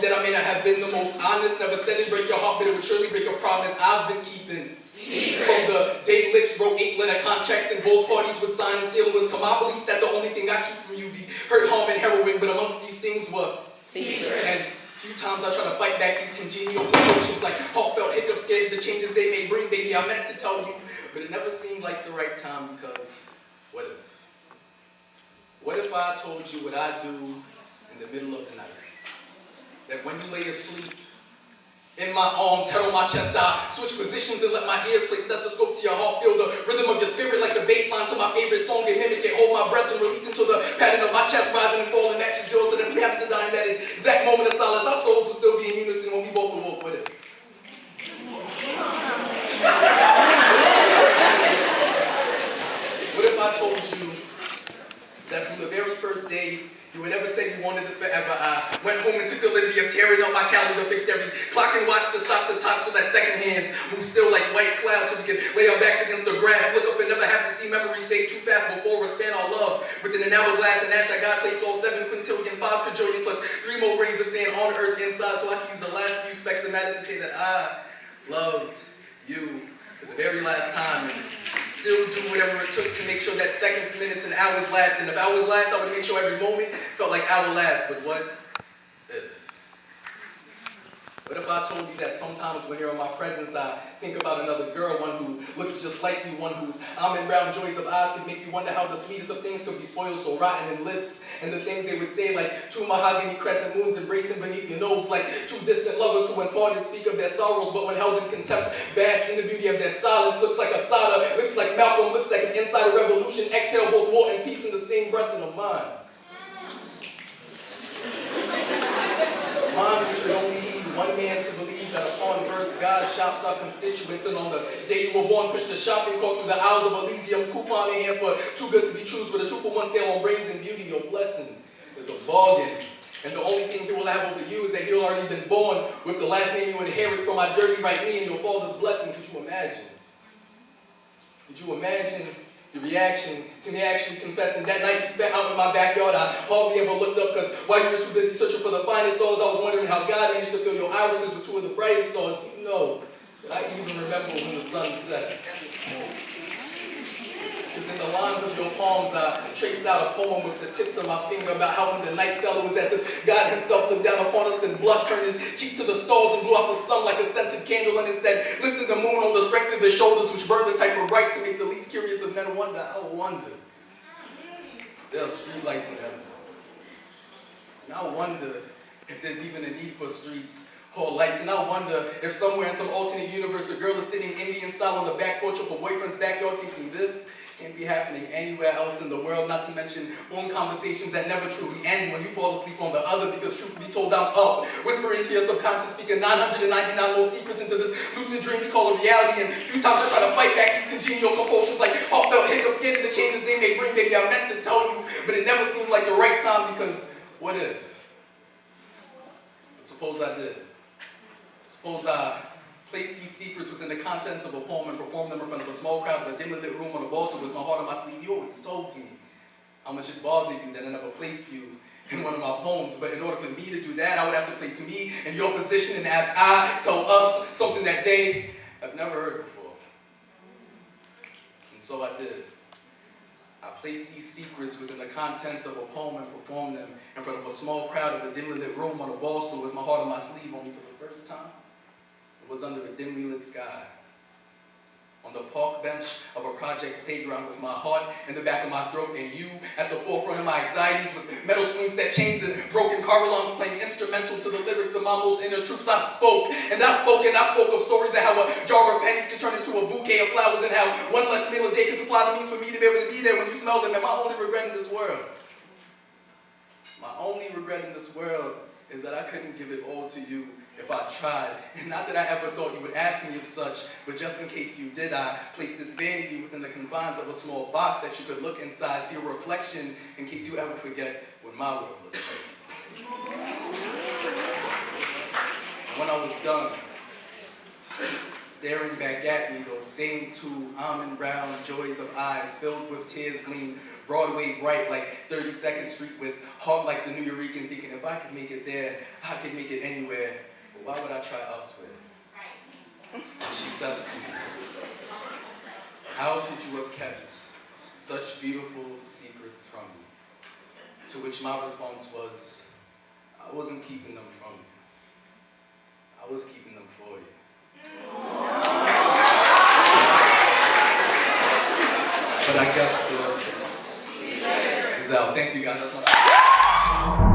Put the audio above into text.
that I may not have been the most honest, never said it break your heart, but it would surely break a promise I've been keeping. From the day lips wrote 8-letter contracts and both parties would sign and seal, it was to my belief that the only thing I keep from you be hurt, harm, and heroin, but amongst these things were secrets. And few times I try to fight back these congenial emotions like heartfelt hiccups, scared of the changes they may bring. Baby, I meant to tell you, but it never seemed like the right time because what if? What if I told you what I do in the middle of the night? That when you lay asleep, in my arms, head on my chest, I switch positions and let my ears play stethoscope to your heart, feel the rhythm of your spirit like the bass line to my favorite song, and mimic it, hold my breath and release into the pattern of my chest rising and falling, matches yours, so that we have to die in that exact moment of silence. Our souls will still be in unison when we both awoke with it. What if I told you that from the very first day you would ever say you wanted this forever? I went home and took the liberty of tearing up my calendar, fixed every clock and watch to stop the talk so that second hands move still like white clouds so we can lay our backs against the grass, look up and never have to see memories fade too fast before us, span our love within an hourglass and ask that God place all 7 quintillion, 5 quadrillion plus 3 more grains of sand on earth inside so I can use the last few specks of matter to say that I loved you for the very last time, and still do whatever it took to make sure that seconds, minutes, and hours last. And if hours last, I would make sure every moment felt like hour last. But what if? What if I told you that sometimes when you're in my presence, I think about another girl, one who looks just like you, one whose almond brown joys of eyes could make you wonder how the sweetest of things could be spoiled so rotten in lips, and the things they would say like 2 mahogany crescent moons embracing beneath your nose, like 2 distant lovers who when parted speak of their sorrows, but when held in contempt, bask in the beauty of their silence. Lips like Asada, lips like Malcolm, lips like an insider revolution, exhale both war and peace in the same breath in a mind. Mind which could only need one man to believe that upon birth God shops our constituents, and on the day you were born pushed the shopping cart through the aisles of Elysium, coupon in hand for too good to be true with a 2-for-1 sale on brains and beauty. Your blessing is a bargain, and the only thing he will have over you is that he'll already been born with the last name you inherit from my dirty right knee and your father's blessing. Could you imagine? Could you imagine the reaction to me actually confessing that night you spent out in my backyard? I hardly ever looked up because while you were too busy searching for the finest stars, I was wondering how God managed to fill your irises with 2 of the brightest stars. Do you know that I even remember when the sun set? Because in the lines of your palms, I traced out a poem with the tips of my finger about how when the night fell, it was as if God himself looked down upon us and blushed, turned his cheek to the stars and blew out the sun like a scented candle, and instead lifted the moon on the strength of his shoulders, which burned the type of bright to make the least curious of men wonder. I wonder. There are streetlights in heaven. And I wonder if there's even a need for streets or lights. And I wonder if somewhere in some alternate universe, a girl is sitting Indian style on the back porch of her boyfriend's backyard thinking this can't be happening anywhere else in the world, not to mention phone conversations that never truly end when you fall asleep on the other, because truth be told, I'm up. Whisper into your subconscious speaker 999 more secrets into this lucid dream we call a reality, and a few times I try to fight back these congenial compulsions like heartfelt hiccups, scared of the changes they may bring. Baby, I meant to tell you, but it never seemed like the right time, because what if? But suppose I did. Suppose I place these secrets within the contents of a poem and perform them in front of a small crowd in a dimly lit room on a bolster with my heart on my sleeve. You always told me how much it bothered you that I never placed you in one of my poems. But in order for me to do that, I would have to place me in your position and ask I tell us something that they have never heard before. And so I did. I placed these secrets within the contents of a poem and performed them in front of a small crowd of a dimly lit room on a bolster with my heart on my sleeve, only for the first time it was under a dimly lit sky, on the park bench of a project playground with my heart in the back of my throat and you at the forefront of my anxieties, with metal swing set chains and broken car alarms playing instrumental to the lyrics of my most inner truths. I spoke of stories of how a jar of pennies could turn into a bouquet of flowers, and how one less meal a day could supply the means for me to be able to be there when you smell them. And my only regret in this world, is that I couldn't give it all to you if I tried. And not that I ever thought you would ask me of such, but just in case you did, I placed this vanity within the confines of a small box that you could look inside, see a reflection, in case you ever forget what my world looks like. When I was done, staring back at me, those same two almond brown joys of eyes filled with tears gleam Broadway bright like 32nd Street with heart like the New Eurekan, thinking if I could make it there, I could make it anywhere. But why would I try elsewhere? And she says to me, how could you have kept such beautiful secrets from me? To which my response was, I wasn't keeping them from you. I was keeping them for you. But I guess the... Giselle, thank you guys, that's my...